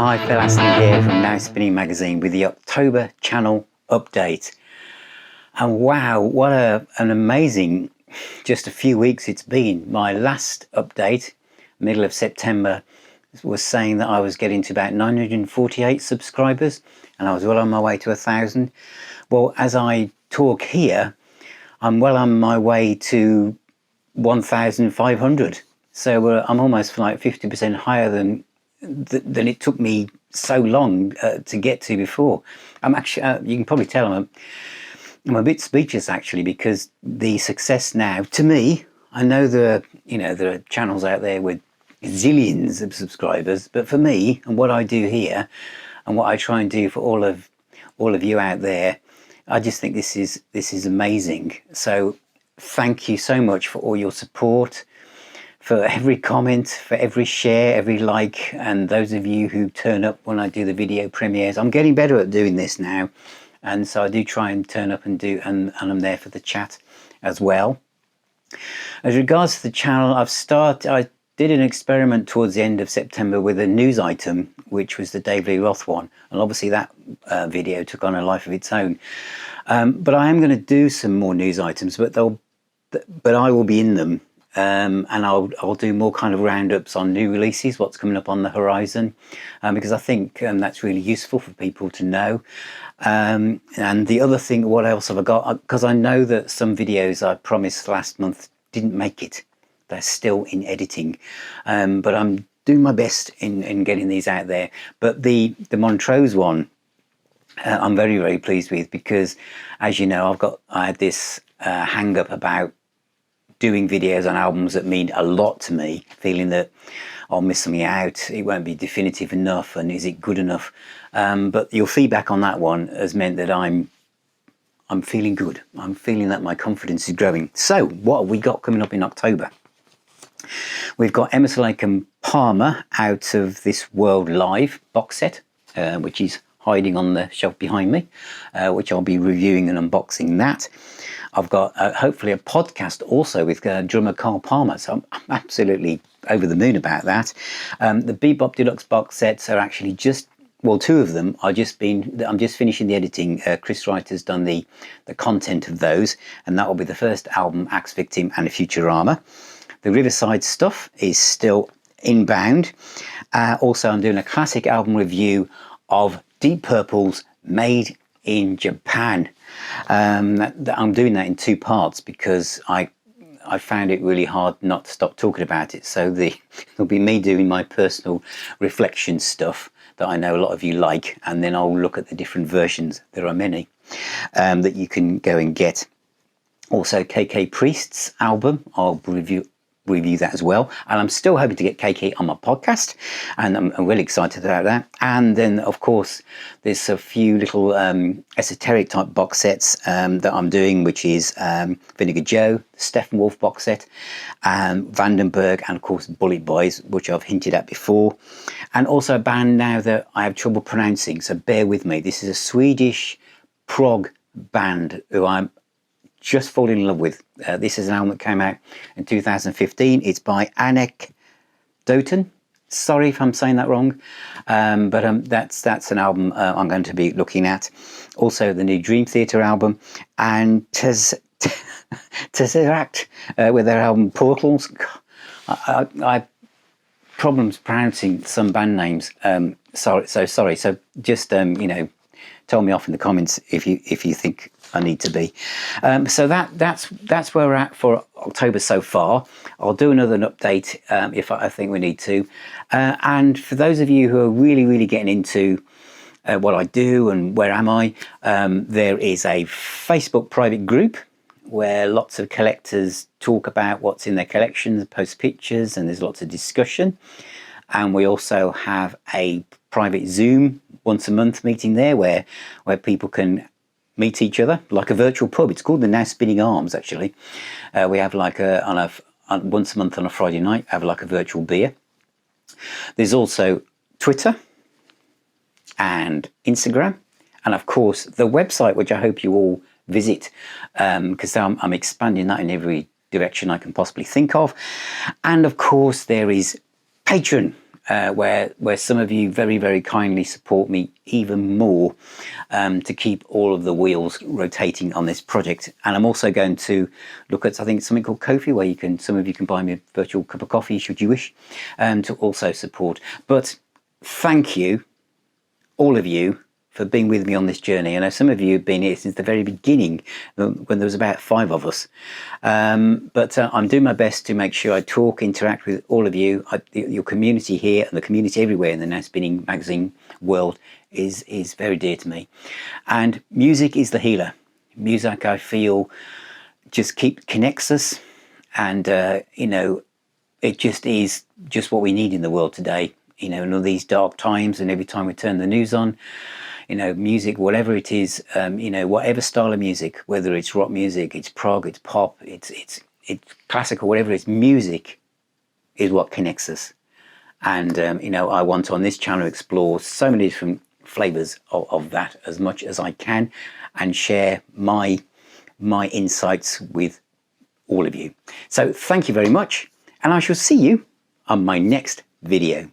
Hi, Phil Astley here from Now Spinning Magazine with the October channel update. And wow, what an amazing just a few weeks it's been. My last update, middle of September, was saying that I was getting to about 948 subscribers and I was well on my way to 1,000. Well, as I talk here, I'm well on my way to 1,500. So I'm almost like 50% higher than it took me so long to get to before. I'm actually, you can probably tell I'm a bit speechless actually, because the success now, to me, I know there are channels out there with zillions of subscribers, but for me and what I do here and what I try and do for all of you out there, I just think this is amazing. So thank you so much for all your support, for every comment, for every share, every like, and those of you who turn up when I do the video premieres. I'm getting better at doing this now, and so I do try and turn up and I'm there for the chat as well. As regards to the channel, I did an experiment towards the end of September with a news item, which was the Dave Lee Roth one, and obviously that video took on a life of its own. But I am going to do some more news items, but I will be in them. And I'll do more kind of roundups on new releases, what's coming up on the horizon, because I think that's really useful for people to know. And the other thing, what else have I got? Because I know that some videos I promised last month didn't make it. They're still in editing, but I'm doing my best in getting these out there. But the Montrose one, I'm very, very pleased with, because as you know, I had this hang up about doing videos on albums that mean a lot to me, feeling that I'll miss something out, it won't be definitive enough, and is it good enough? But your feedback on that one has meant that I'm feeling good. I'm feeling that my confidence is growing. So what have we got coming up in October? We've got Emerson, Lake and Palmer Out of This World Live box set, which is hiding on the shelf behind me, which I'll be reviewing and unboxing that. I've got hopefully a podcast also with drummer Carl Palmer, so I'm absolutely over the moon about that. The Bebop Deluxe box sets are actually two of them I'm just finishing the editing. Chris Wright has done the content of those, and that will be the first album, Axe Victim and Futurama. The Riverside stuff is still inbound. Also, I'm doing a classic album review of Deep Purple's Made in Japan. I'm doing that in two parts because I found it really hard not to stop talking about it. So there'll be me doing my personal reflection stuff that I know a lot of you like, and then I'll look at the different versions. There are many that you can go and get. Also, KK Priest's album, I'll review that as well, and I'm still hoping to get KK on my podcast, and I'm really excited about that. And then of course there's a few little esoteric type box sets that I'm doing, which is Vinegar Joe, Steppenwolf box set, Vandenberg, and of course Bullet Boys, which I've hinted at before, and also a band now that I have trouble pronouncing, so bear with me. This is a Swedish prog band who I'm just falling in love with. This is an album that came out in 2015. It's by Anekdoten. Sorry if I'm saying that wrong, but that's an album I'm going to be looking at. Also, the new Dream Theater album, and Tresseract with their album Portals. I problems pronouncing some band names. Sorry. So just tell me off in the comments if you think I need to be. So that's where we're at for October so far. I'll do another update if I think we need to. And for those of you who are really getting into what I do and where am I, there is a Facebook private group where lots of collectors talk about what's in their collections, post pictures, and there's lots of discussion. And we also have a private Zoom once a month meeting there where people can meet each other like a virtual pub. It's called the Now Spinning Arms, actually. We have like once a month on a Friday night, have like a virtual beer. There's also Twitter and Instagram, and of course the website, which I hope you all visit, because I'm expanding that in every direction I can possibly think of. And of course there is Patreon. where some of you very, very kindly support me even more to keep all of the wheels rotating on this project. And I'm also going to look at, I think, something called Ko-fi, where some of you can buy me a virtual cup of coffee should you wish, to also support. But thank you, all of you, for being with me on this journey. I know some of you have been here since the very beginning, when there was about 5 of us. But I'm doing my best to make sure I talk, interact with all of you. Your community here and the community everywhere in the Now Spinning magazine world is very dear to me. And music is the healer. Music, I feel, just connects us, and you know, it just is just what we need in the world today. You know, in all these dark times, and every time we turn the news on, you know, music, whatever it is, you know, whatever style of music, whether it's rock music, it's prog, it's pop, it's classical, whatever it is, music is what connects us. And you know, I want on this channel to explore so many different flavors of that as much as I can, and share my insights with all of you. So thank you very much, and I shall see you on my next video.